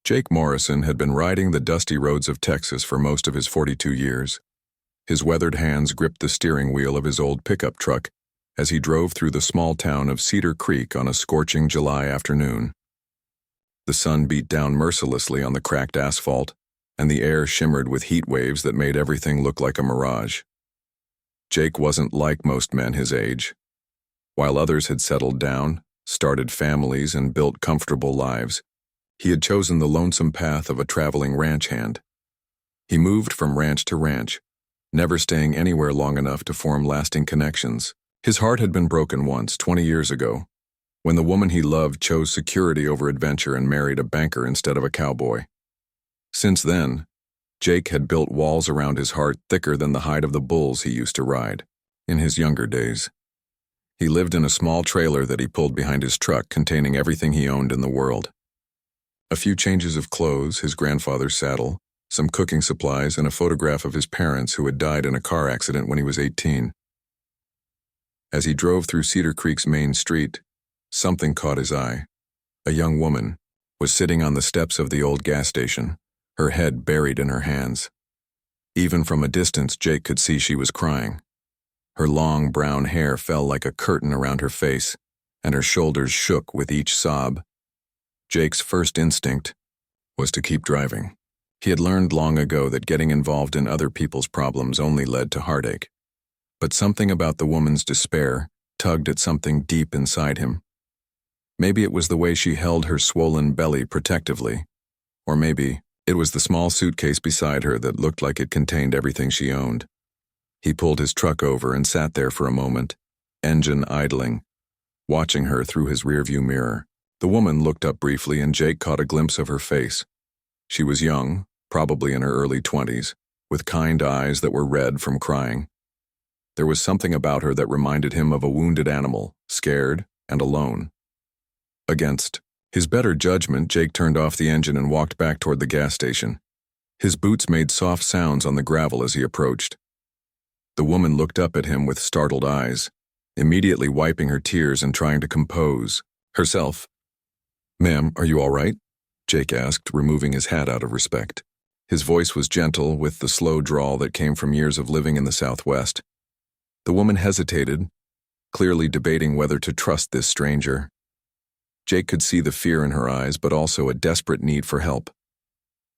Jake Morrison had been riding the dusty roads of Texas for most of his 42 years. His weathered hands gripped the steering wheel of his old pickup truck as he drove through the small town of Cedar Creek on a scorching July afternoon. The sun beat down mercilessly on the cracked asphalt, and the air shimmered with heat waves that made everything look like a mirage. Jake wasn't like most men his age. While others had settled down, started families, and built comfortable lives, he had chosen the lonesome path of a traveling ranch hand. He moved from ranch to ranch, never staying anywhere long enough to form lasting connections. His heart had been broken once, 20 years ago, when the woman he loved chose security over adventure and married a banker instead of a cowboy. Since then, Jake had built walls around his heart thicker than the hide of the bulls he used to ride in his younger days. He lived in a small trailer that he pulled behind his truck containing everything he owned in the world. A few changes of clothes, his grandfather's saddle, some cooking supplies, and a photograph of his parents who had died in a car accident when he was 18. As he drove through Cedar Creek's main street, something caught his eye. A young woman was sitting on the steps of the old gas station, her head buried in her hands. Even from a distance, Jake could see she was crying. Her long brown hair fell like a curtain around her face, and her shoulders shook with each sob. Jake's first instinct was to keep driving. He had learned long ago that getting involved in other people's problems only led to heartache. But something about the woman's despair tugged at something deep inside him. Maybe it was the way she held her swollen belly protectively, or maybe it was the small suitcase beside her that looked like it contained everything she owned. He pulled his truck over and sat there for a moment, engine idling, watching her through his rearview mirror. The woman looked up briefly and Jake caught a glimpse of her face. She was young, probably in her early 20s, with kind eyes that were red from crying. There was something about her that reminded him of a wounded animal, scared and alone. Against his better judgment, Jake turned off the engine and walked back toward the gas station. His boots made soft sounds on the gravel as he approached. The woman looked up at him with startled eyes, immediately wiping her tears and trying to compose herself. "Ma'am, are you all right?" Jake asked, removing his hat out of respect. His voice was gentle, with the slow drawl that came from years of living in the Southwest. The woman hesitated, clearly debating whether to trust this stranger. Jake could see the fear in her eyes, but also a desperate need for help.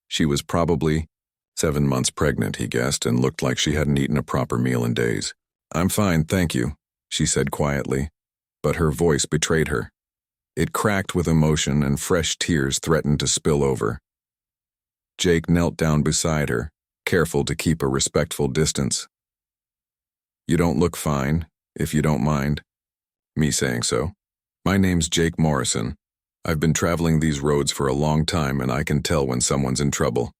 She was probably 7 months pregnant, he guessed, and looked like she hadn't eaten a proper meal in days. "I'm fine, thank you," she said quietly, but her voice betrayed her. It cracked with emotion and fresh tears threatened to spill over. Jake knelt down beside her, careful to keep a respectful distance. "You don't look fine, if you don't mind me saying so. My name's Jake Morrison. I've been traveling these roads for a long time and I can tell when someone's in trouble."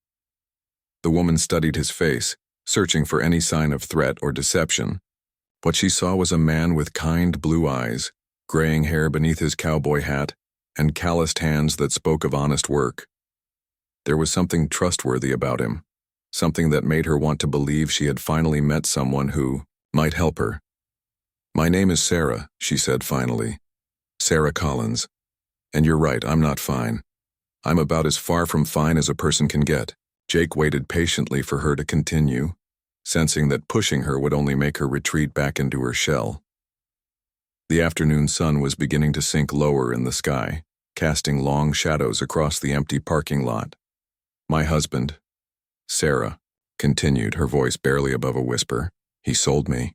The woman studied his face, searching for any sign of threat or deception. What she saw was a man with kind blue eyes, graying hair beneath his cowboy hat, and calloused hands that spoke of honest work. There was something trustworthy about him, something that made her want to believe she had finally met someone who might help her. "My name is Sarah," she said finally. "Sarah Collins. And you're right, I'm not fine. I'm about as far from fine as a person can get." Jake waited patiently for her to continue, sensing that pushing her would only make her retreat back into her shell. The afternoon sun was beginning to sink lower in the sky, casting long shadows across the empty parking lot. "My husband, Sarah," continued, her voice barely above a whisper, "he sold me."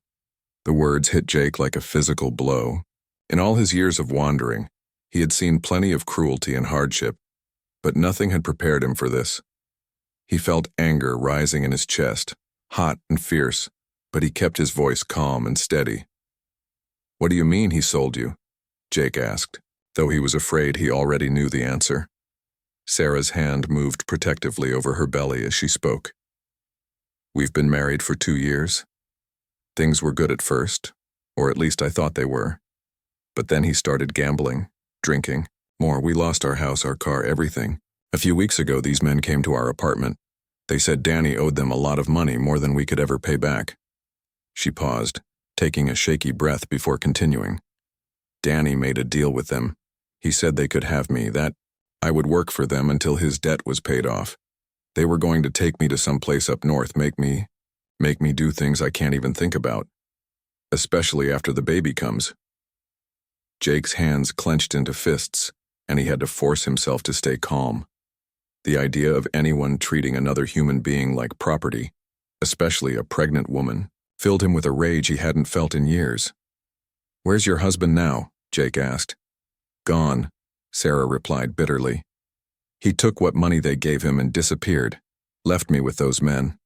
The words hit Jake like a physical blow. In all his years of wandering, he had seen plenty of cruelty and hardship, but nothing had prepared him for this. He felt anger rising in his chest, hot and fierce, but he kept his voice calm and steady. "What do you mean he sold you?" Jake asked, though he was afraid he already knew the answer. Sarah's hand moved protectively over her belly as she spoke. "We've been married for 2 years. Things were good at first, or at least I thought they were. But then he started gambling, drinking, more. We lost our house, our car, everything. A few weeks ago, these men came to our apartment. They said Danny owed them a lot of money, more than we could ever pay back." She paused, taking a shaky breath before continuing. "Danny made a deal with them. He said they could have me. That I would work for them until his debt was paid off. They were going to take me to some place up north, make me do things I can't even think about, especially after the baby comes. Jake's hands clenched into fists, and he had to force himself to stay calm. The idea of anyone treating another human being like property, especially a pregnant woman, filled him with a rage he hadn't felt in years. "Where's your husband now?" Jake asked. "Gone," Sarah replied bitterly. "He took what money they gave him and disappeared, left me with those men.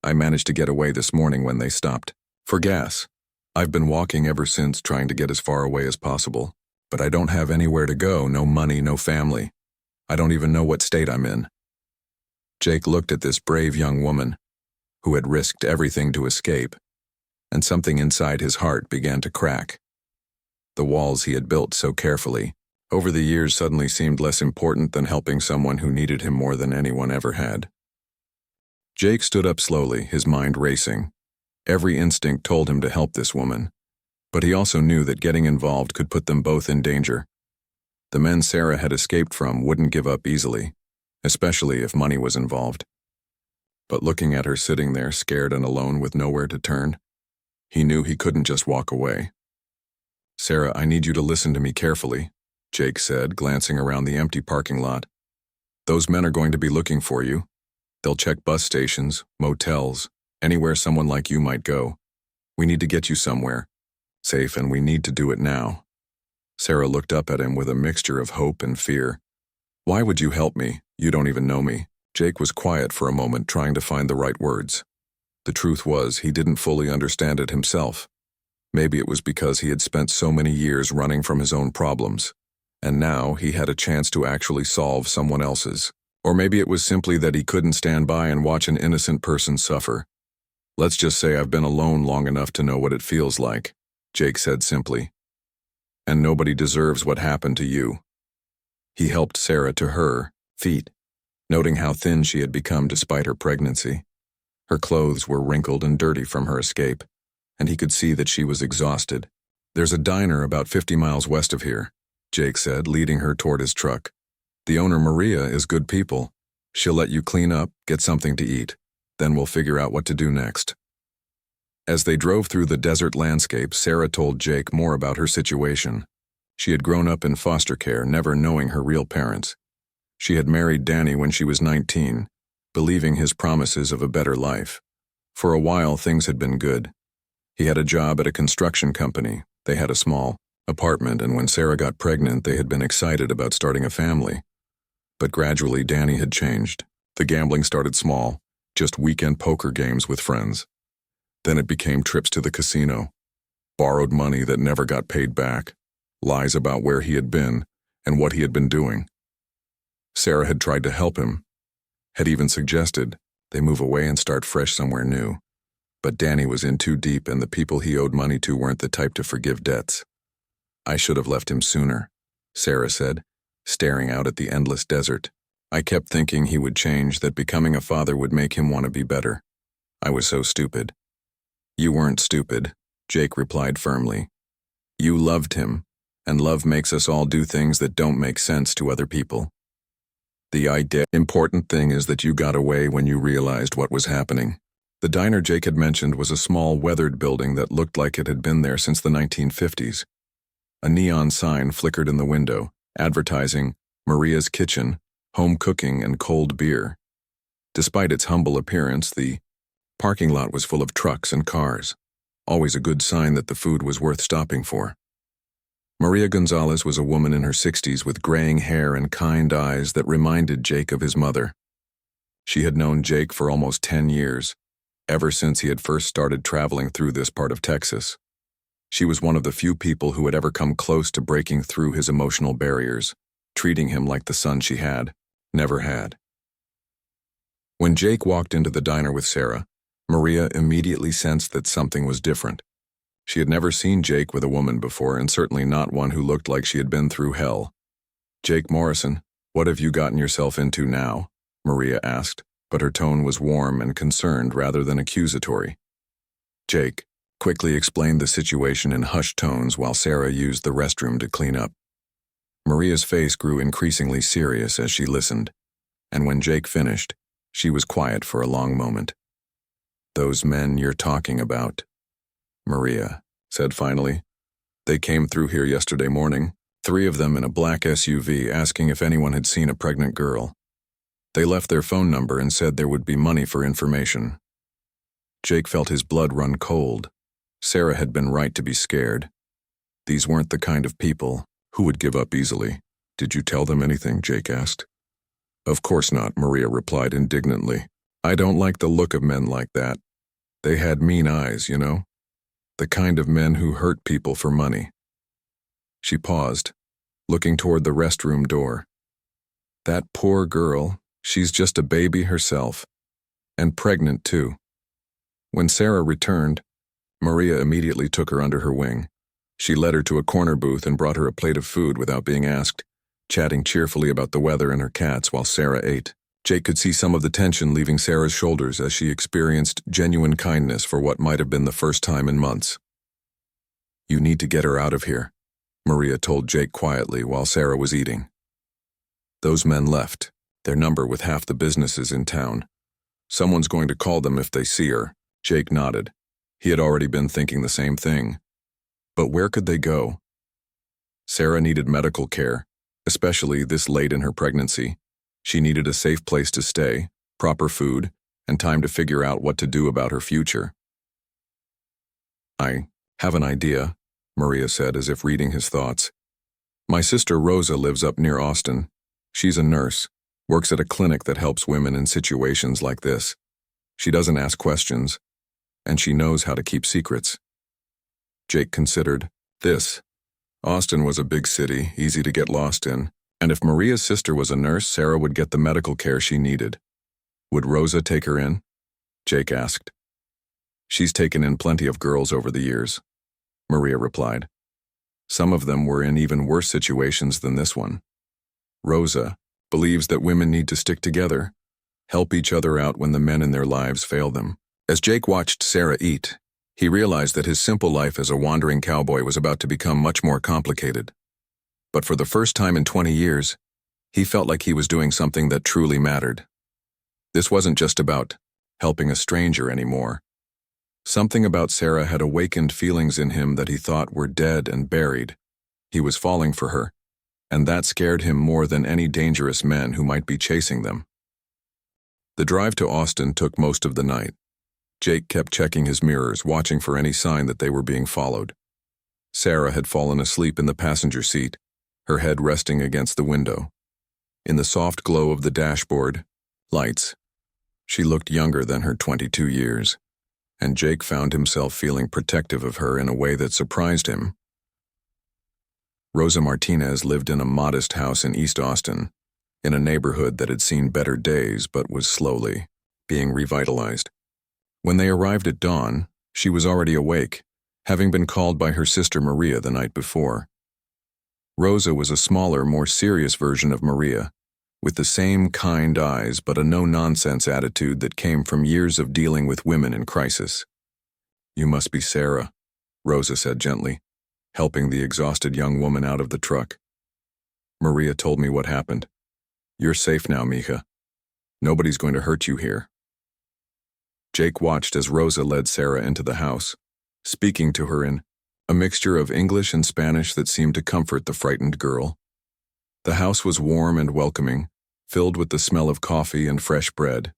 I managed to get away this morning when they stopped. For gas. I've been walking ever since, trying to get as far away as possible. But I don't have anywhere to go, no money, no family. I don't even know what state I'm in." Jake looked at this brave young woman, who had risked everything to escape, and something inside his heart began to crack. The walls he had built so carefully over the years suddenly seemed less important than helping someone who needed him more than anyone ever had. Jake stood up slowly, his mind racing. Every instinct told him to help this woman, but he also knew that getting involved could put them both in danger. The men Sarah had escaped from wouldn't give up easily, especially if money was involved. But looking at her sitting there, scared and alone with nowhere to turn, he knew he couldn't just walk away. "Sarah, I need you to listen to me carefully," Jake said, glancing around the empty parking lot. "Those men are going to be looking for you. They'll check bus stations, motels, anywhere someone like you might go. We need to get you somewhere safe, and we need to do it now." Sarah looked up at him with a mixture of hope and fear. "Why would you help me? You don't even know me." Jake was quiet for a moment, trying to find the right words. The truth was, he didn't fully understand it himself. Maybe it was because he had spent so many years running from his own problems, and now he had a chance to actually solve someone else's. Or maybe it was simply that he couldn't stand by and watch an innocent person suffer. "Let's just say I've been alone long enough to know what it feels like," Jake said simply. "And nobody deserves what happened to you." He helped Sarah to her feet, noting how thin she had become despite her pregnancy. Her clothes were wrinkled and dirty from her escape, and he could see that she was exhausted. "There's a diner about 50 miles west of here," Jake said, leading her toward his truck. "The owner, Maria, is good people. She'll let you clean up, get something to eat. Then we'll figure out what to do next." As they drove through the desert landscape, Sarah told Jake more about her situation. She had grown up in foster care, never knowing her real parents. She had married Danny when she was 19, believing his promises of a better life. For a while, things had been good. He had a job at a construction company. They had a small apartment, and when Sarah got pregnant, they had been excited about starting a family. But gradually, Danny had changed. The gambling started small, just weekend poker games with friends. Then it became trips to the casino, borrowed money that never got paid back, lies about where he had been and what he had been doing. Sarah had tried to help him, had even suggested they move away and start fresh somewhere new. But Danny was in too deep, and the people he owed money to weren't the type to forgive debts. "I should have left him sooner," Sarah said, staring out at the endless desert. "I kept thinking he would change, that becoming a father would make him want to be better. I was so stupid." "You weren't stupid," Jake replied firmly. "You loved him, and love makes us all do things that don't make sense to other people. The important thing is that you got away when you realized what was happening." The diner Jake had mentioned was a small, weathered building that looked like it had been there since the 1950s. A neon sign flickered in the window, advertising Maria's Kitchen, home cooking and cold beer. Despite its humble appearance, the parking lot was full of trucks and cars, always a good sign that the food was worth stopping for. Maria Gonzalez was a woman in her 60s with graying hair and kind eyes that reminded Jake of his mother. She had known Jake for almost 10 years, ever since he had first started traveling through this part of Texas. She was one of the few people who had ever come close to breaking through his emotional barriers, treating him like the son she never had. When Jake walked into the diner with Sarah, Maria immediately sensed that something was different. She had never seen Jake with a woman before, and certainly not one who looked like she had been through hell. "Jake Morrison, what have you gotten yourself into now?" Maria asked, but her tone was warm and concerned rather than accusatory. Jake quickly explained the situation in hushed tones while Sarah used the restroom to clean up. Maria's face grew increasingly serious as she listened, and when Jake finished, she was quiet for a long moment. "Those men you're talking about," Maria said finally. "They came through here yesterday morning, 3 of them in a black SUV, asking if anyone had seen a pregnant girl. They left their phone number and said there would be money for information." Jake felt his blood run cold. Sarah had been right to be scared. These weren't the kind of people who would give up easily. "Did you tell them anything?" Jake asked. "Of course not," Maria replied indignantly. "I don't like the look of men like that. They had mean eyes, you know? The kind of men who hurt people for money." She paused, looking toward the restroom door. "That poor girl, she's just a baby herself. And pregnant, too." When Sarah returned, Maria immediately took her under her wing. She led her to a corner booth and brought her a plate of food without being asked, chatting cheerfully about the weather and her cats while Sarah ate. Jake could see some of the tension leaving Sarah's shoulders as she experienced genuine kindness for what might have been the first time in months. "You need to get her out of here," Maria told Jake quietly while Sarah was eating. "Those men left, their number with half the businesses in town. Someone's going to call them if they see her." Jake nodded. He had already been thinking the same thing. But where could they go? Sarah needed medical care, especially this late in her pregnancy. She needed a safe place to stay, proper food, and time to figure out what to do about her future. "I have an idea," Maria said as if reading his thoughts. "My sister Rosa lives up near Austin. She's a nurse, works at a clinic that helps women in situations like this. She doesn't ask questions, and she knows how to keep secrets." Jake considered. Austin was a big city, easy to get lost in, and if Maria's sister was a nurse, Sarah would get the medical care she needed. "Would Rosa take her in?" Jake asked. "She's taken in plenty of girls over the years," Maria replied. "Some of them were in even worse situations than this one. Rosa believes that women need to stick together, help each other out when the men in their lives fail them." As Jake watched Sarah eat, he realized that his simple life as a wandering cowboy was about to become much more complicated. But for the first time in 20 years, he felt like he was doing something that truly mattered. This wasn't just about helping a stranger anymore. Something about Sarah had awakened feelings in him that he thought were dead and buried. He was falling for her, and that scared him more than any dangerous men who might be chasing them. The drive to Austin took most of the night. Jake kept checking his mirrors, watching for any sign that they were being followed. Sarah had fallen asleep in the passenger seat, her head resting against the window. In the soft glow of the dashboard lights, she looked younger than her 22 years, and Jake found himself feeling protective of her in a way that surprised him. Rosa Martinez lived in a modest house in East Austin, in a neighborhood that had seen better days but was slowly being revitalized. When they arrived at dawn, she was already awake, having been called by her sister Maria the night before. Rosa was a smaller, more serious version of Maria, with the same kind eyes but a no-nonsense attitude that came from years of dealing with women in crisis. "You must be Sarah," Rosa said gently, helping the exhausted young woman out of the truck. "Maria told me what happened. You're safe now, mija. Nobody's going to hurt you here." Jake watched as Rosa led Sarah into the house, speaking to her in a mixture of English and Spanish that seemed to comfort the frightened girl. The house was warm and welcoming, filled with the smell of coffee and fresh bread.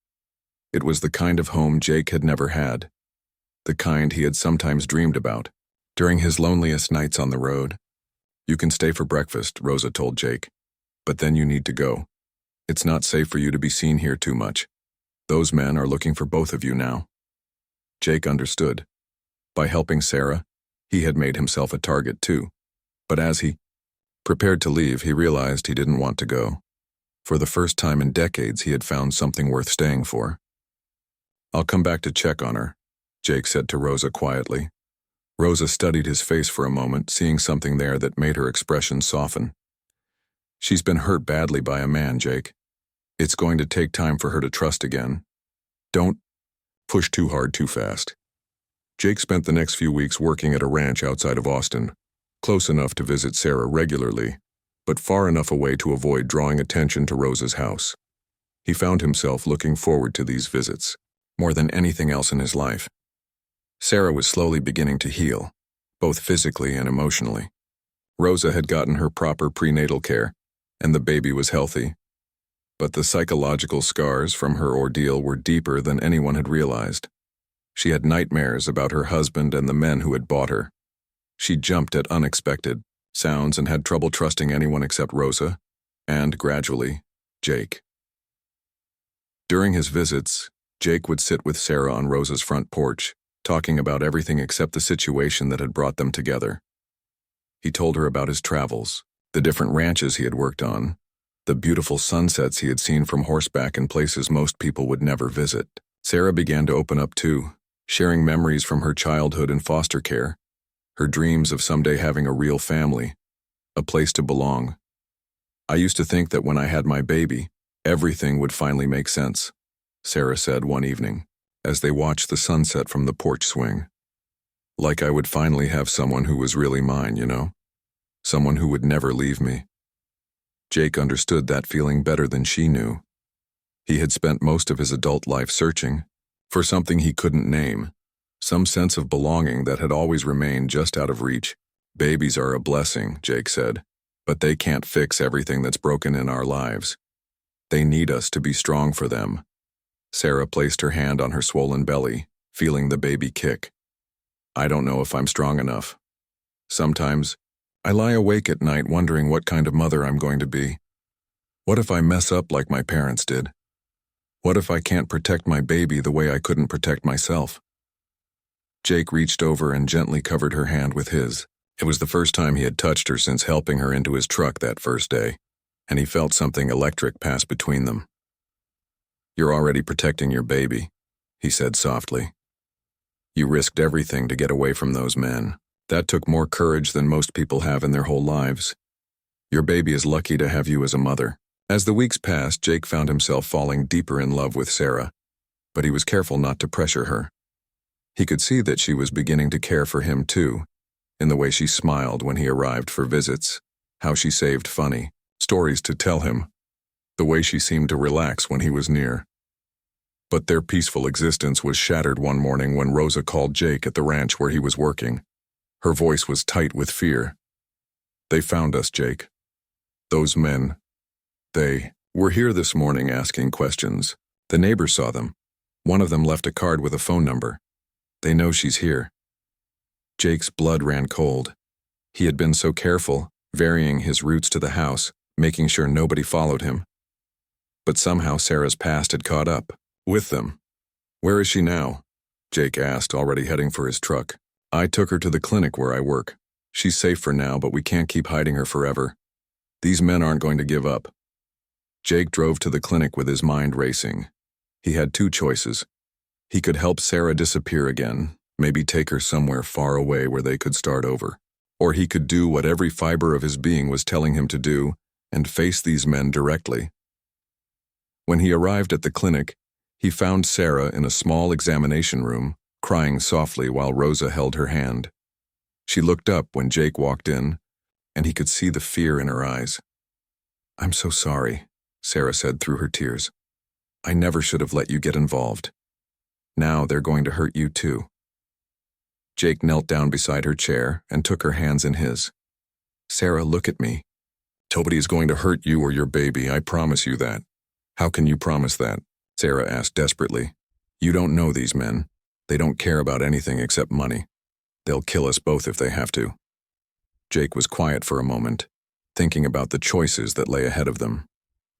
It was the kind of home Jake had never had, the kind he had sometimes dreamed about during his loneliest nights on the road. "You can stay for breakfast," Rosa told Jake, "but then you need to go. It's not safe for you to be seen here too much. Those men are looking for both of you now." Jake understood. By helping Sarah, he had made himself a target too. But as he prepared to leave, he realized he didn't want to go. For the first time in decades, he had found something worth staying for. "I'll come back to check on her," Jake said to Rosa quietly. Rosa studied his face for a moment, seeing something there that made her expression soften. "She's been hurt badly by a man, Jake. It's going to take time for her to trust again. Don't push too hard too fast." Jake spent the next few weeks working at a ranch outside of Austin, close enough to visit Sarah regularly, but far enough away to avoid drawing attention to Rosa's house. He found himself looking forward to these visits, more than anything else in his life. Sarah was slowly beginning to heal, both physically and emotionally. Rosa had gotten her proper prenatal care, and the baby was healthy. But the psychological scars from her ordeal were deeper than anyone had realized. She had nightmares about her husband and the men who had bought her. She jumped at unexpected sounds and had trouble trusting anyone except Rosa, and, gradually, Jake. During his visits, Jake would sit with Sarah on Rosa's front porch, talking about everything except the situation that had brought them together. He told her about his travels, the different ranches he had worked on, the beautiful sunsets he had seen from horseback in places most people would never visit. Sarah began to open up too, sharing memories from her childhood in foster care, her dreams of someday having a real family, a place to belong. "I used to think that when I had my baby, everything would finally make sense," Sarah said one evening, as they watched the sunset from the porch swing. "Like I would finally have someone who was really mine, you know? Someone who would never leave me." Jake understood that feeling better than she knew. He had spent most of his adult life searching for something he couldn't name, some sense of belonging that had always remained just out of reach. "Babies are a blessing," Jake said, "but they can't fix everything that's broken in our lives. They need us to be strong for them." Sarah placed her hand on her swollen belly, feeling the baby kick. "I don't know if I'm strong enough. Sometimes, I lie awake at night wondering what kind of mother I'm going to be. What if I mess up like my parents did? What if I can't protect my baby the way I couldn't protect myself?" Jake reached over and gently covered her hand with his. It was the first time he had touched her since helping her into his truck that first day, and he felt something electric pass between them. "You're already protecting your baby," he said softly. "You risked everything to get away from those men. That took more courage than most people have in their whole lives. Your baby is lucky to have you as a mother." As the weeks passed, Jake found himself falling deeper in love with Sarah, but he was careful not to pressure her. He could see that she was beginning to care for him too, in the way she smiled when he arrived for visits, how she saved funny stories to tell him, the way she seemed to relax when he was near. But their peaceful existence was shattered one morning when Rosa called Jake at the ranch where he was working. Her voice was tight with fear. "They found us, Jake. Those men. They were here this morning asking questions. The neighbors saw them. One of them left a card with a phone number. They know she's here." Jake's blood ran cold. He had been so careful, varying his routes to the house, making sure nobody followed him. But somehow Sarah's past had caught up with them. "Where is she now?" Jake asked, already heading for his truck. "I took her to the clinic where I work. She's safe for now, but we can't keep hiding her forever. These men aren't going to give up." Jake drove to the clinic with his mind racing. He had two choices. He could help Sarah disappear again, maybe take her somewhere far away where they could start over. Or he could do what every fiber of his being was telling him to do and face these men directly. When he arrived at the clinic, he found Sarah in a small examination room, crying softly while Rosa held her hand. She looked up when Jake walked in, and he could see the fear in her eyes. "I'm so sorry," Sarah said through her tears. "I never should have let you get involved. Now they're going to hurt you too." Jake knelt down beside her chair and took her hands in his. "Sarah, look at me. Nobody is going to hurt you or your baby, I promise you that." "How can you promise that?" Sarah asked desperately. "You don't know these men. They don't care about anything except money. They'll kill us both if they have to." Jake was quiet for a moment, thinking about the choices that lay ahead of them.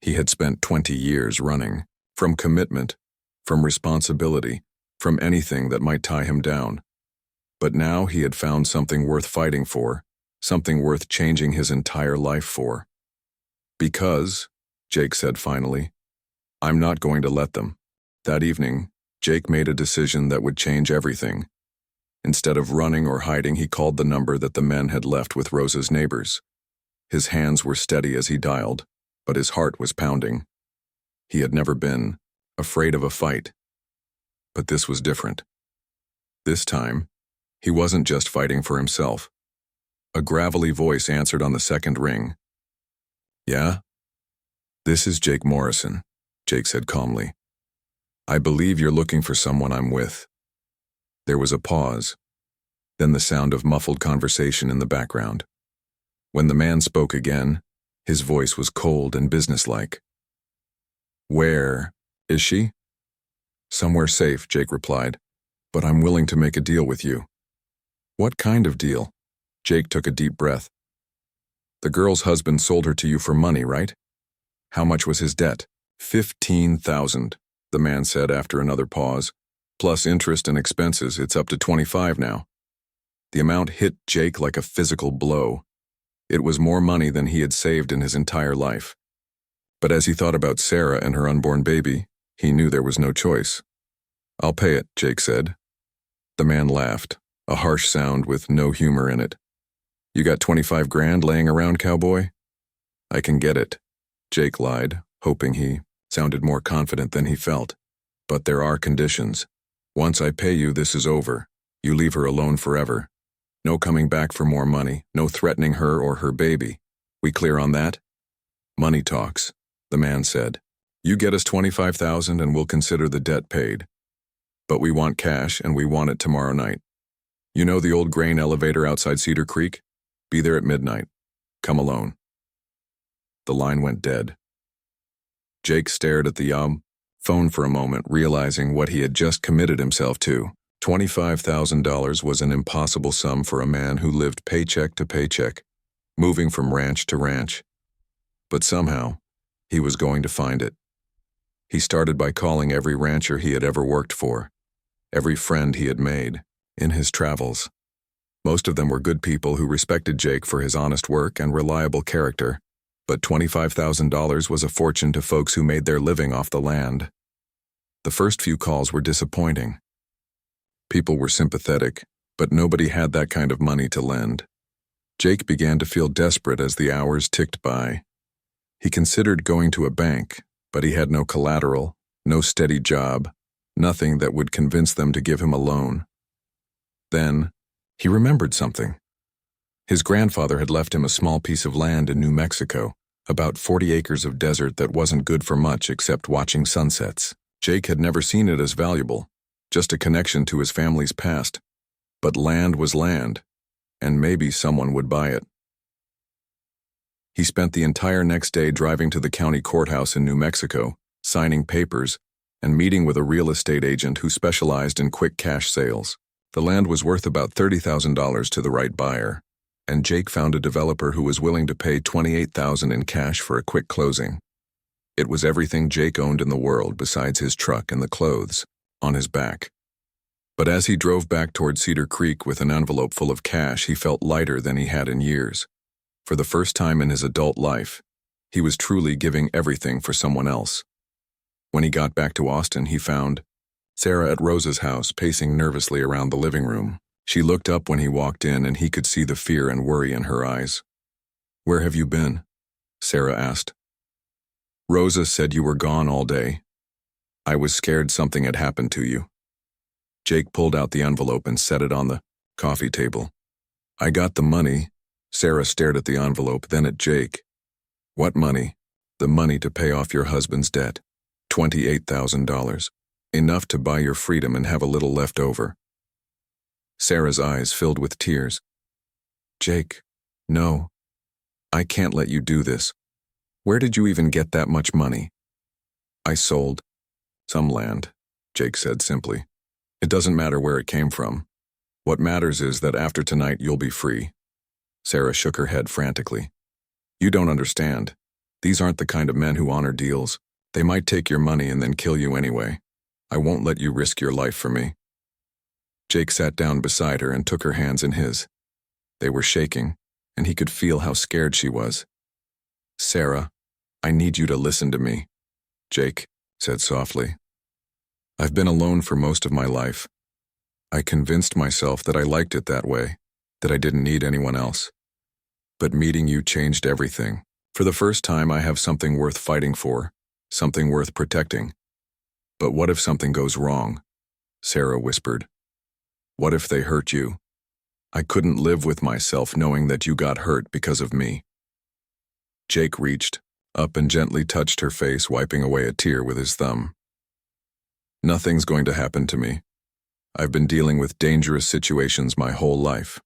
He had spent 20 years running, from commitment, from responsibility, from anything that might tie him down. But now he had found something worth fighting for, something worth changing his entire life for. "Because," Jake said finally, "I'm not going to let them." That evening, Jake made a decision that would change everything. Instead of running or hiding, he called the number that the men had left with Rosa's neighbors. His hands were steady as he dialed, but his heart was pounding. He had never been afraid of a fight. But this was different. This time, he wasn't just fighting for himself. A gravelly voice answered on the second ring. Yeah? This is Jake Morrison, Jake said calmly. I believe you're looking for someone I'm with. There was a pause, then the sound of muffled conversation in the background. When the man spoke again, his voice was cold and businesslike. Where is she? Somewhere safe, Jake replied, but I'm willing to make a deal with you. What kind of deal? Jake took a deep breath. The girl's husband sold her to you for money, right? How much was his debt? 15,000, the man said after another pause. Plus interest and expenses, it's up to 25 now. The amount hit Jake like a physical blow. It was more money than he had saved in his entire life. But as he thought about Sarah and her unborn baby, he knew there was no choice. I'll pay it, Jake said. The man laughed, a harsh sound with no humor in it. You got 25 grand laying around, cowboy? I can get it, Jake lied, hoping he sounded more confident than he felt. But there are conditions. Once I pay you, this is over. You leave her alone forever. No coming back for more money, no threatening her or her baby. We clear on that? Money talks, the man said. You get us 25,000 and we'll consider the debt paid. But we want cash and we want it tomorrow night. You know the old grain elevator outside Cedar Creek? Be there at midnight. Come alone. The line went dead. Jake stared at the phone for a moment, realizing what he had just committed himself to. $25,000 was an impossible sum for a man who lived paycheck to paycheck, moving from ranch to ranch. But somehow, he was going to find it. He started by calling every rancher he had ever worked for, every friend he had made in his travels. Most of them were good people who respected Jake for his honest work and reliable character, but $25,000 was a fortune to folks who made their living off the land. The first few calls were disappointing. People were sympathetic, but nobody had that kind of money to lend. Jake began to feel desperate as the hours ticked by. He considered going to a bank, but he had no collateral, no steady job, nothing that would convince them to give him a loan. Then, he remembered something. His grandfather had left him a small piece of land in New Mexico, about 40 acres of desert that wasn't good for much except watching sunsets. Jake had never seen it as valuable, just a connection to his family's past. But land was land, and maybe someone would buy it. He spent the entire next day driving to the county courthouse in New Mexico, signing papers, and meeting with a real estate agent who specialized in quick cash sales. The land was worth about $30,000 to the right buyer, and Jake found a developer who was willing to pay $28,000 in cash for a quick closing. It was everything Jake owned in the world besides his truck and the clothes on his back. But as he drove back toward Cedar Creek with an envelope full of cash, he felt lighter than he had in years. For the first time in his adult life, he was truly giving everything for someone else. When he got back to Austin, he found Sarah at Rosa's house, pacing nervously around the living room. She looked up when he walked in, and he could see the fear and worry in her eyes. "Where have you been?" Sarah asked. "Rosa said you were gone all day. I was scared something had happened to you." Jake pulled out the envelope and set it on the coffee table. "I got the money." Sarah stared at the envelope, then at Jake. "What money?" "The money to pay off your husband's debt. $28,000. Enough to buy your freedom and have a little left over." Sarah's eyes filled with tears. "Jake, no. I can't let you do this. Where did you even get that much money?" "I sold some land," Jake said simply. "It doesn't matter where it came from. What matters is that after tonight you'll be free." Sarah shook her head frantically. "You don't understand. These aren't the kind of men who honor deals. They might take your money and then kill you anyway. I won't let you risk your life for me." Jake sat down beside her and took her hands in his. They were shaking, and he could feel how scared she was. "Sarah, I need you to listen to me," Jake said softly. "I've been alone for most of my life. I convinced myself that I liked it that way, that I didn't need anyone else. But meeting you changed everything. For the first time, I have something worth fighting for, something worth protecting. But what if something goes wrong?" Sarah whispered. "What if they hurt you? I couldn't live with myself knowing that you got hurt because of me." Jake reached up and gently touched her face, wiping away a tear with his thumb. Nothing's going to happen to me. I've been dealing with dangerous situations my whole life.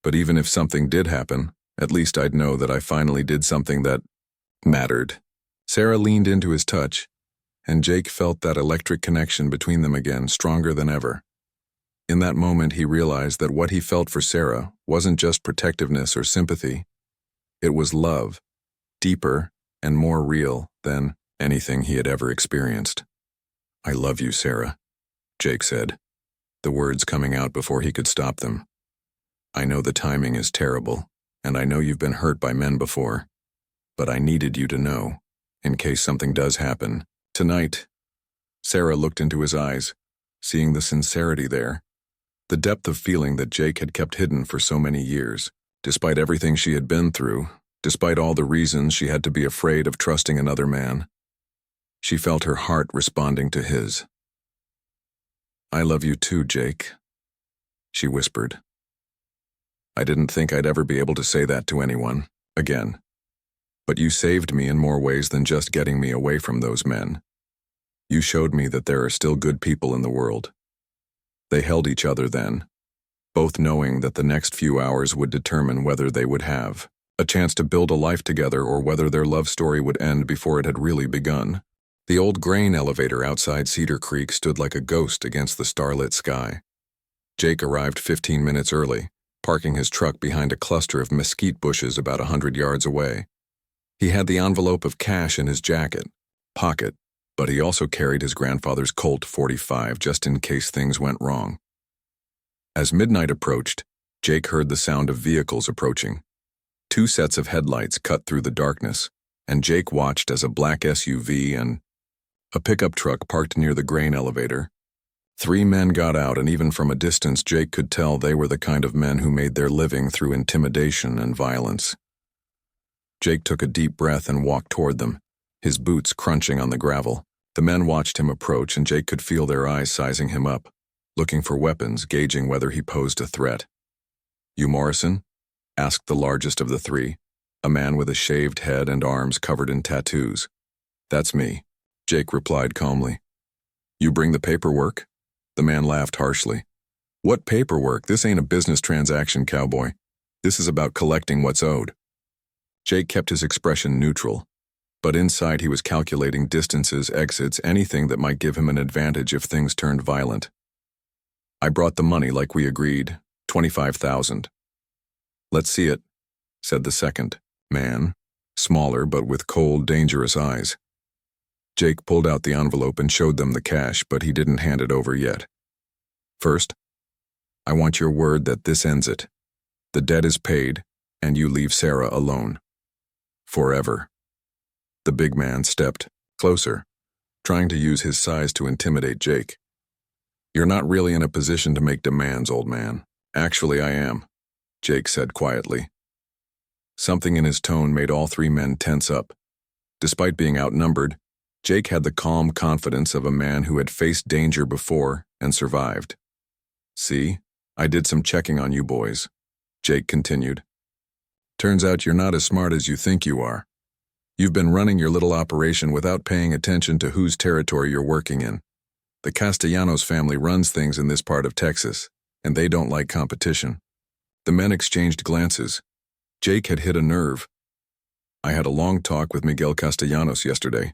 But even if something did happen, at least I'd know that I finally did something that mattered. Sarah leaned into his touch, and Jake felt that electric connection between them again, stronger than ever. In that moment, he realized that what he felt for Sarah wasn't just protectiveness or sympathy. It was love, deeper and more real than anything he had ever experienced. "I love you, Sarah," Jake said, the words coming out before he could stop them. "I know the timing is terrible, and I know you've been hurt by men before, but I needed you to know, in case something does happen, tonight." Sarah looked into his eyes, seeing the sincerity there, the depth of feeling that Jake had kept hidden for so many years. Despite everything she had been through, despite all the reasons she had to be afraid of trusting another man, she felt her heart responding to his. "I love you too, Jake," she whispered. "I didn't think I'd ever be able to say that to anyone, again. But you saved me in more ways than just getting me away from those men. You showed me that there are still good people in the world." They held each other then, both knowing that the next few hours would determine whether they would have a chance to build a life together or whether their love story would end before it had really begun. The old grain elevator outside Cedar Creek stood like a ghost against the starlit sky. Jake arrived 15 minutes early, parking his truck behind a cluster of mesquite bushes about 100 yards away. He had the envelope of cash in his pocket, but he also carried his grandfather's Colt .45 just in case things went wrong. As midnight approached, Jake heard the sound of vehicles approaching. 2 sets of headlights cut through the darkness, and Jake watched as a black SUV and a pickup truck parked near the grain elevator. 3 men got out, and even from a distance Jake could tell they were the kind of men who made their living through intimidation and violence. Jake took a deep breath and walked toward them, his boots crunching on the gravel. The men watched him approach, and Jake could feel their eyes sizing him up, looking for weapons, gauging whether he posed a threat. "You Morrison?" asked the largest of the 3, a man with a shaved head and arms covered in tattoos. "That's me," Jake replied calmly. "You bring the paperwork?" The man laughed harshly. "What paperwork? This ain't a business transaction, cowboy. This is about collecting what's owed." Jake kept his expression neutral, but inside he was calculating distances, exits, anything that might give him an advantage if things turned violent. "I brought the money like we agreed, 25,000. "Let's see it," said the second man, smaller but with cold, dangerous eyes. Jake pulled out the envelope and showed them the cash, but he didn't hand it over yet. "First, I want your word that this ends it. The debt is paid, and you leave Sarah alone. Forever." The big man stepped closer, trying to use his size to intimidate Jake. "You're not really in a position to make demands, old man." "Actually, I am," Jake said quietly. Something in his tone made all 3 men tense up. Despite being outnumbered, Jake had the calm confidence of a man who had faced danger before and survived. "See, I did some checking on you boys," Jake continued. "Turns out you're not as smart as you think you are. You've been running your little operation without paying attention to whose territory you're working in. The Castellanos family runs things in this part of Texas, and they don't like competition." The men exchanged glances. Jake had hit a nerve. "I had a long talk with Miguel Castellanos yesterday,"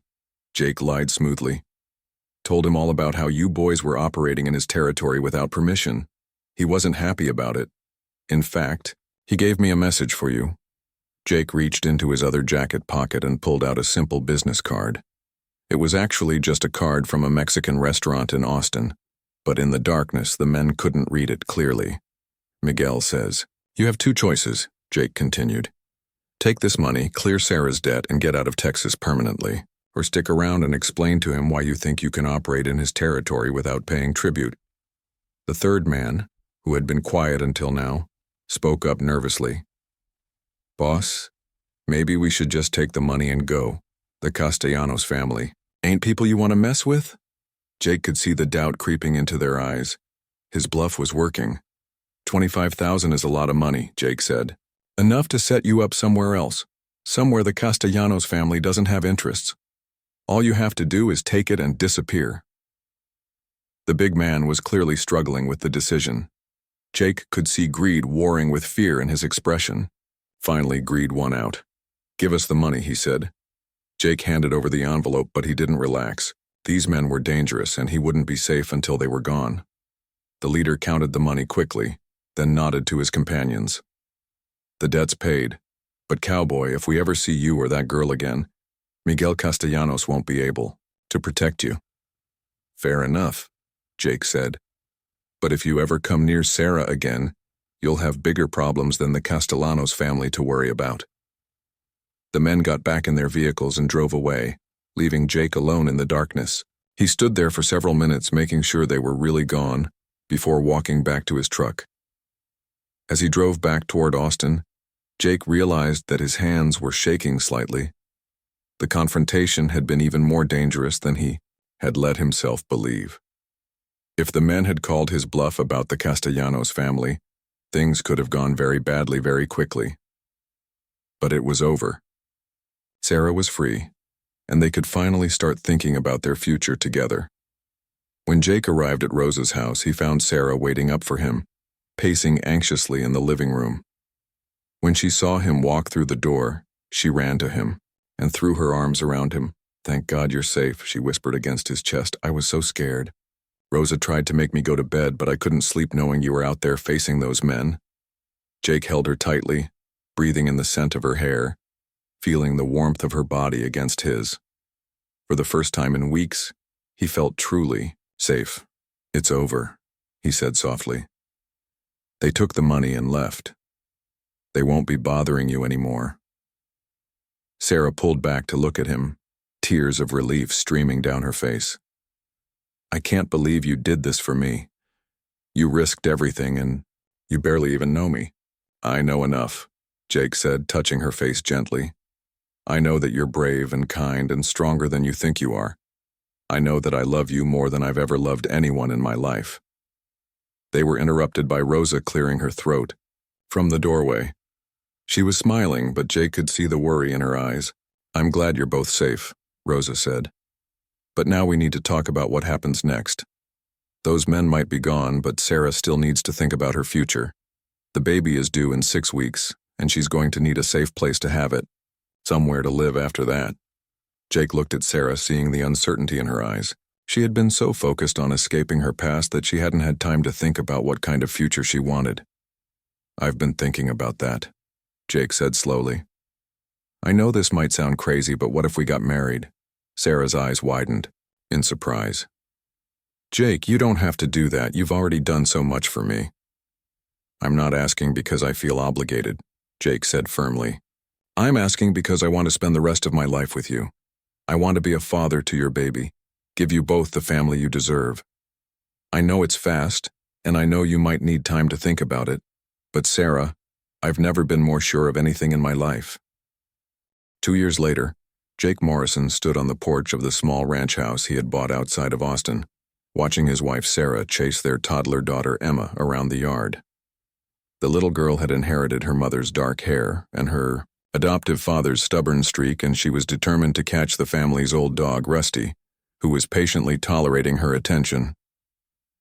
Jake lied smoothly. "Told him all about how you boys were operating in his territory without permission. He wasn't happy about it. In fact, he gave me a message for you." Jake reached into his other jacket pocket and pulled out a simple business card. It was actually just a card from a Mexican restaurant in Austin, but in the darkness the men couldn't read it clearly. "Miguel says, you have 2 choices," Jake continued. "Take this money, clear Sarah's debt, and get out of Texas permanently, or stick around and explain to him why you think you can operate in his territory without paying tribute." The third man, who had been quiet until now, spoke up nervously. "Boss, maybe we should just take the money and go. The Castellanos family ain't people you want to mess with?" Jake could see the doubt creeping into their eyes. His bluff was working. 25,000 is a lot of money, Jake said. "Enough to set you up somewhere else." Somewhere the Castellanos family doesn't have interests. All you have to do is take it and disappear." The big man was clearly struggling with the decision. Jake could see greed warring with fear in his expression. Finally, greed won out. "Give us the money," he said. Jake handed over the envelope, but he didn't relax. These men were dangerous, and he wouldn't be safe until they were gone. The leader counted the money quickly, then nodded to his companions. "The debt's paid. But Cowboy, if we ever see you or that girl again, Miguel Castellanos won't be able to protect you." "Fair enough," Jake said. "But if you ever come near Sarah again, you'll have bigger problems than the Castellanos family to worry about." The men got back in their vehicles and drove away, leaving Jake alone in the darkness. He stood there for several minutes, making sure they were really gone, before walking back to his truck. As he drove back toward Austin, Jake realized that his hands were shaking slightly. The confrontation had been even more dangerous than he had let himself believe. If the men had called his bluff about the Castellanos family, things could have gone very badly very quickly. But it was over. Sarah was free, and they could finally start thinking about their future together. When Jake arrived at Rosa's house, he found Sarah waiting up for him, pacing anxiously in the living room. When she saw him walk through the door, she ran to him and threw her arms around him. "Thank God you're safe," she whispered against his chest. "I was so scared. Rosa tried to make me go to bed, but I couldn't sleep knowing you were out there facing those men." Jake held her tightly, breathing in the scent of her hair, feeling the warmth of her body against his. For the first time in weeks, he felt truly safe. "It's over," he said softly. "They took the money and left. They won't be bothering you anymore." Sarah pulled back to look at him, tears of relief streaming down her face. "I can't believe you did this for me. You risked everything, and you barely even know me." "I know enough," Jake said, touching her face gently. "I know that you're brave and kind and stronger than you think you are. I know that I love you more than I've ever loved anyone in my life." They were interrupted by Rosa clearing her throat from the doorway. She was smiling, but Jake could see the worry in her eyes. "I'm glad you're both safe," Rosa said. "But now we need to talk about what happens next. Those men might be gone, but Sarah still needs to think about her future. The baby is due in 6 weeks, and she's going to need a safe place to have it, somewhere to live after that." Jake looked at Sarah, seeing the uncertainty in her eyes. She had been so focused on escaping her past that she hadn't had time to think about what kind of future she wanted. "I've been thinking about that," Jake said slowly. "I know this might sound crazy, but what if we got married?" Sarah's eyes widened in surprise. "Jake, you don't have to do that. You've already done so much for me." "I'm not asking because I feel obligated," Jake said firmly. "I'm asking because I want to spend the rest of my life with you. I want to be a father to your baby, give you both the family you deserve. I know it's fast, and I know you might need time to think about it, but Sarah, I've never been more sure of anything in my life." 2 years later, Jake Morrison stood on the porch of the small ranch house he had bought outside of Austin, watching his wife Sarah chase their toddler daughter Emma around the yard. The little girl had inherited her mother's dark hair and her adoptive father's stubborn streak, and she was determined to catch the family's old dog, Rusty, who was patiently tolerating her attention.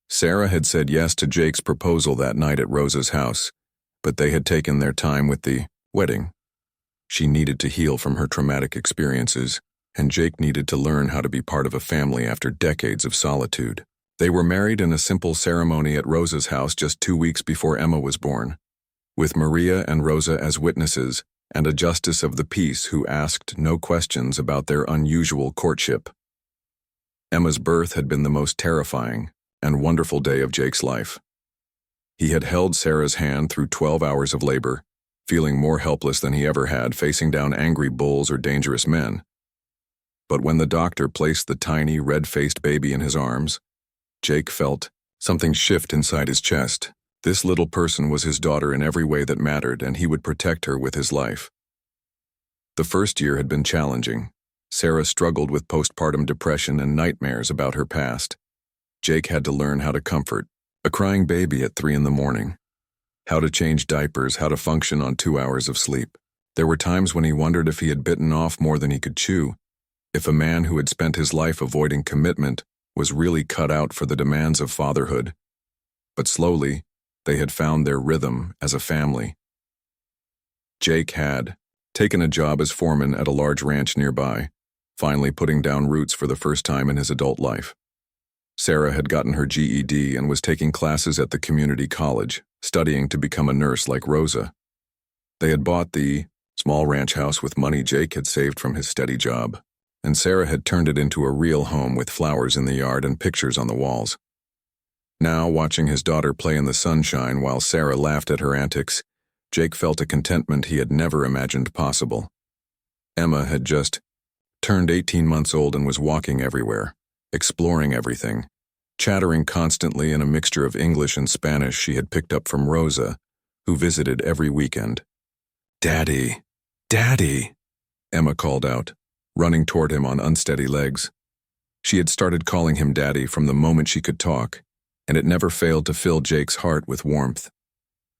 Sarah had said yes to Jake's proposal that night at Rosa's house, but they had taken their time with the wedding. She needed to heal from her traumatic experiences, and Jake needed to learn how to be part of a family after decades of solitude. They were married in a simple ceremony at Rosa's house just 2 weeks before Emma was born, with Maria and Rosa as witnesses and a justice of the peace who asked no questions about their unusual courtship. Emma's birth had been the most terrifying and wonderful day of Jake's life. He had held Sarah's hand through 12 hours of labor, feeling more helpless than he ever had facing down angry bulls or dangerous men. But when the doctor placed the tiny, red-faced baby in his arms, Jake felt something shift inside his chest. This little person was his daughter in every way that mattered, and he would protect her with his life. The first year had been challenging. Sarah struggled with postpartum depression and nightmares about her past. Jake had to learn how to comfort a crying baby at 3 in the morning, how to change diapers, how to function on 2 hours of sleep. There were times when he wondered if he had bitten off more than he could chew, if a man who had spent his life avoiding commitment was really cut out for the demands of fatherhood. But slowly, they had found their rhythm as a family. Jake had taken a job as foreman at a large ranch nearby, finally putting down roots for the first time in his adult life. Sarah had gotten her GED and was taking classes at the community college, studying to become a nurse like Rosa. They had bought the small ranch house with money Jake had saved from his steady job, and Sarah had turned it into a real home with flowers in the yard and pictures on the walls. Now, watching his daughter play in the sunshine while Sarah laughed at her antics, Jake felt a contentment he had never imagined possible. Emma had just turned 18 months old and was walking everywhere, exploring everything, chattering constantly in a mixture of English and Spanish she had picked up from Rosa, who visited every weekend. "Daddy, Daddy," Emma called out, running toward him on unsteady legs. She had started calling him Daddy from the moment she could talk, and it never failed to fill Jake's heart with warmth.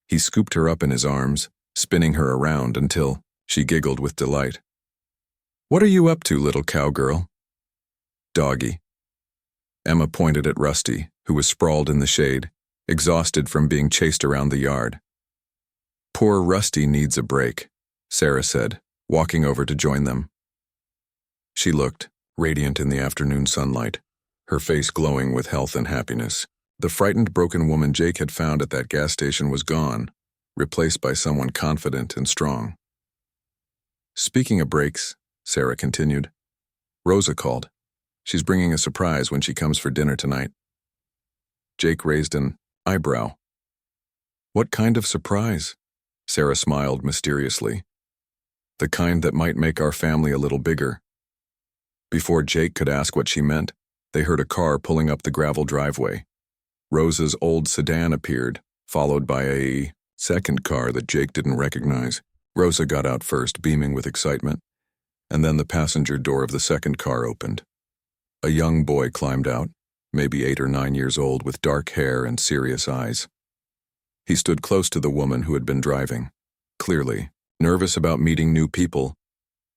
He scooped her up in his arms, spinning her around until she giggled with delight. "What are you up to, little cowgirl?" "Doggy." Emma pointed at Rusty, who was sprawled in the shade, exhausted from being chased around the yard. "Poor Rusty needs a break," Sarah said, walking over to join them. She looked, radiant in the afternoon sunlight, her face glowing with health and happiness. The frightened, broken woman Jake had found at that gas station was gone, replaced by someone confident and strong. "Speaking of breaks," Sarah continued, "Rosa called. She's bringing a surprise when she comes for dinner tonight." Jake raised an eyebrow. "What kind of surprise?" Sarah smiled mysteriously. "The kind that might make our family a little bigger." Before Jake could ask what she meant, they heard a car pulling up the gravel driveway. Rosa's old sedan appeared, followed by a second car that Jake didn't recognize. Rosa got out first, beaming with excitement, and then the passenger door of the second car opened. A young boy climbed out, maybe 8 or 9 years old, with dark hair and serious eyes. He stood close to the woman who had been driving, clearly nervous about meeting new people.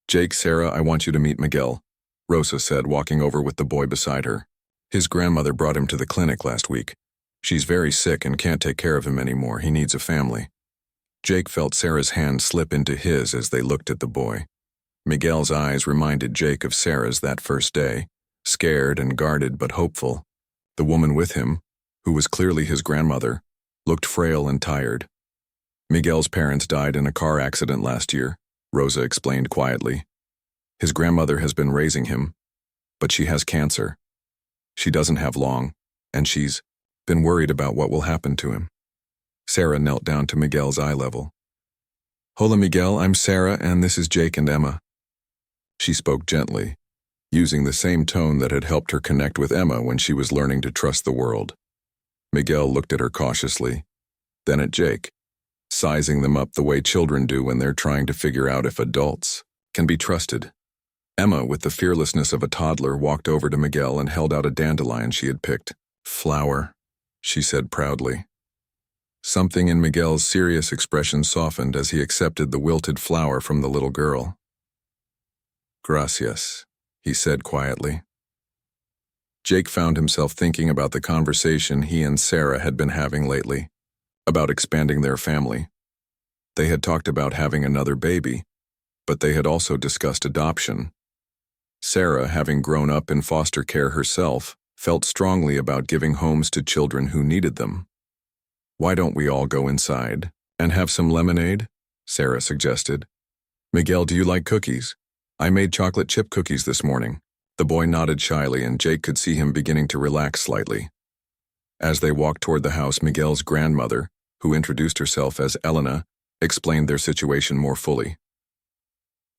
"Jake, Sarah, I want you to meet Miguel," Rosa said, walking over with the boy beside her. "His grandmother brought him to the clinic last week. She's very sick and can't take care of him anymore. He needs a family." Jake felt Sarah's hand slip into his as they looked at the boy. Miguel's eyes reminded Jake of Sarah's that first day, scared and guarded but hopeful. The woman with him, who was clearly his grandmother, looked frail and tired. "Miguel's parents died in a car accident last year," Rosa explained quietly. "His grandmother has been raising him, but she has cancer. She doesn't have long, and she's been worried about what will happen to him." Sarah knelt down to Miguel's eye level. "Hola, Miguel, I'm Sarah, and this is Jake and Emma." She spoke gently, using the same tone that had helped her connect with Emma when she was learning to trust the world. Miguel looked at her cautiously, then at Jake, sizing them up the way children do when they're trying to figure out if adults can be trusted. Emma, with the fearlessness of a toddler, walked over to Miguel and held out a dandelion she had picked. "Flower," she said proudly. Something in Miguel's serious expression softened as he accepted the wilted flower from the little girl. "Gracias," he said quietly. Jake found himself thinking about the conversation he and Sarah had been having lately, about expanding their family. They had talked about having another baby, but they had also discussed adoption. Sarah, having grown up in foster care herself, felt strongly about giving homes to children who needed them. "Why don't we all go inside and have some lemonade?" Sarah suggested. "Miguel, do you like cookies? I made chocolate chip cookies this morning." The boy nodded shyly, and Jake could see him beginning to relax slightly. As they walked toward the house, Miguel's grandmother, who introduced herself as Elena, explained their situation more fully.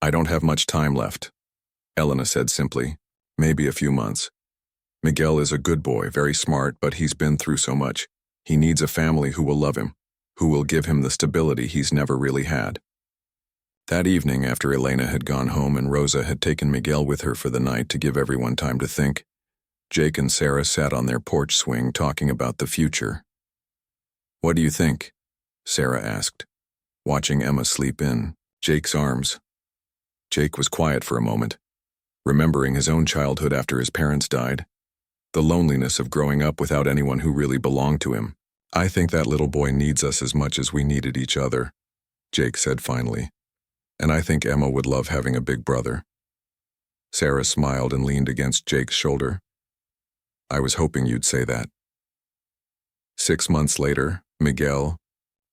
"I don't have much time left," Elena said simply. "Maybe a few months. Miguel is a good boy, very smart, but he's been through so much. He needs a family who will love him, who will give him the stability he's never really had." That evening, after Elena had gone home and Rosa had taken Miguel with her for the night to give everyone time to think, Jake and Sarah sat on their porch swing talking about the future. "What do you think?" Sarah asked, watching Emma sleep in. Jake's arms. Jake was quiet for a moment, remembering his own childhood after his parents died. The loneliness of growing up without anyone who really belonged to him. I think that little boy needs us as much as we needed each other, Jake said finally. And I think Emma would love having a big brother. Sarah smiled and leaned against Jake's shoulder. I was hoping you'd say that. 6 months later, Miguel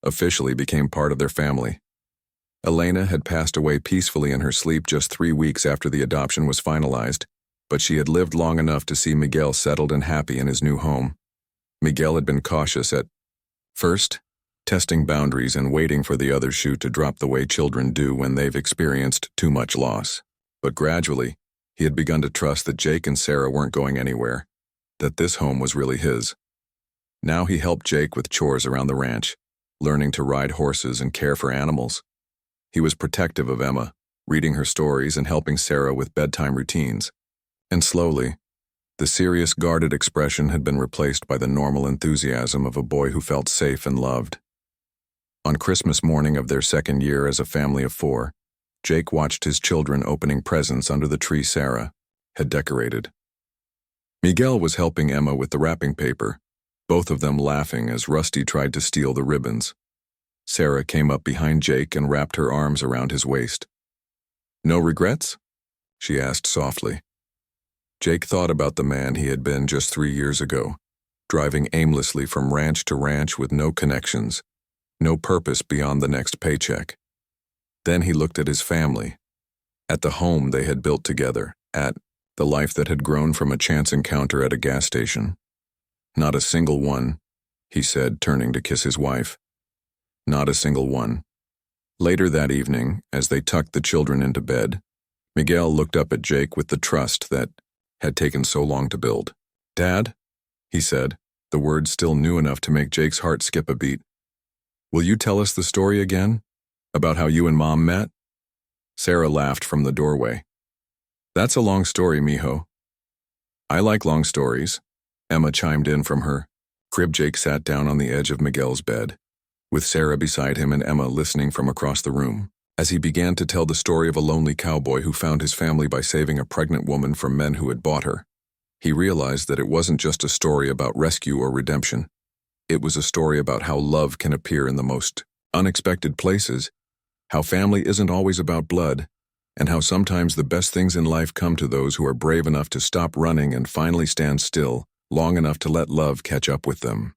officially became part of their family. Elena had passed away peacefully in her sleep just 3 weeks after the adoption was finalized, but she had lived long enough to see Miguel settled and happy in his new home. Miguel had been cautious at first, testing boundaries and waiting for the other shoe to drop the way children do when they've experienced too much loss. But gradually, he had begun to trust that Jake and Sarah weren't going anywhere, that this home was really his. Now he helped Jake with chores around the ranch, learning to ride horses and care for animals. He was protective of Emma, reading her stories and helping Sarah with bedtime routines. And slowly, the serious, guarded expression had been replaced by the normal enthusiasm of a boy who felt safe and loved. On Christmas morning of their second year as a family of 4, Jake watched his children opening presents under the tree Sarah had decorated. Miguel was helping Emma with the wrapping paper, both of them laughing as Rusty tried to steal the ribbons. Sarah came up behind Jake and wrapped her arms around his waist. "No regrets?" she asked softly. Jake thought about the man he had been just 3 years ago, driving aimlessly from ranch to ranch with no connections, no purpose beyond the next paycheck. Then he looked at his family, at the home they had built together, at the life that had grown from a chance encounter at a gas station. "Not a single one," he said, turning to kiss his wife. "Not a single one." Later that evening, as they tucked the children into bed, Miguel looked up at Jake with the trust that had taken so long to build. "Dad," he said, the words still new enough to make Jake's heart skip a beat. "Will you tell us the story again? About how you and Mom met?" Sarah laughed from the doorway. "That's a long story, mijo." "I like long stories," Emma chimed in from her crib. Jake sat down on the edge of Miguel's bed, with Sarah beside him and Emma listening from across the room, as he began to tell the story of a lonely cowboy who found his family by saving a pregnant woman from men who had bought her. He realized that it wasn't just a story about rescue or redemption. It was a story about how love can appear in the most unexpected places, how family isn't always about blood, and how sometimes the best things in life come to those who are brave enough to stop running and finally stand still long enough to let love catch up with them.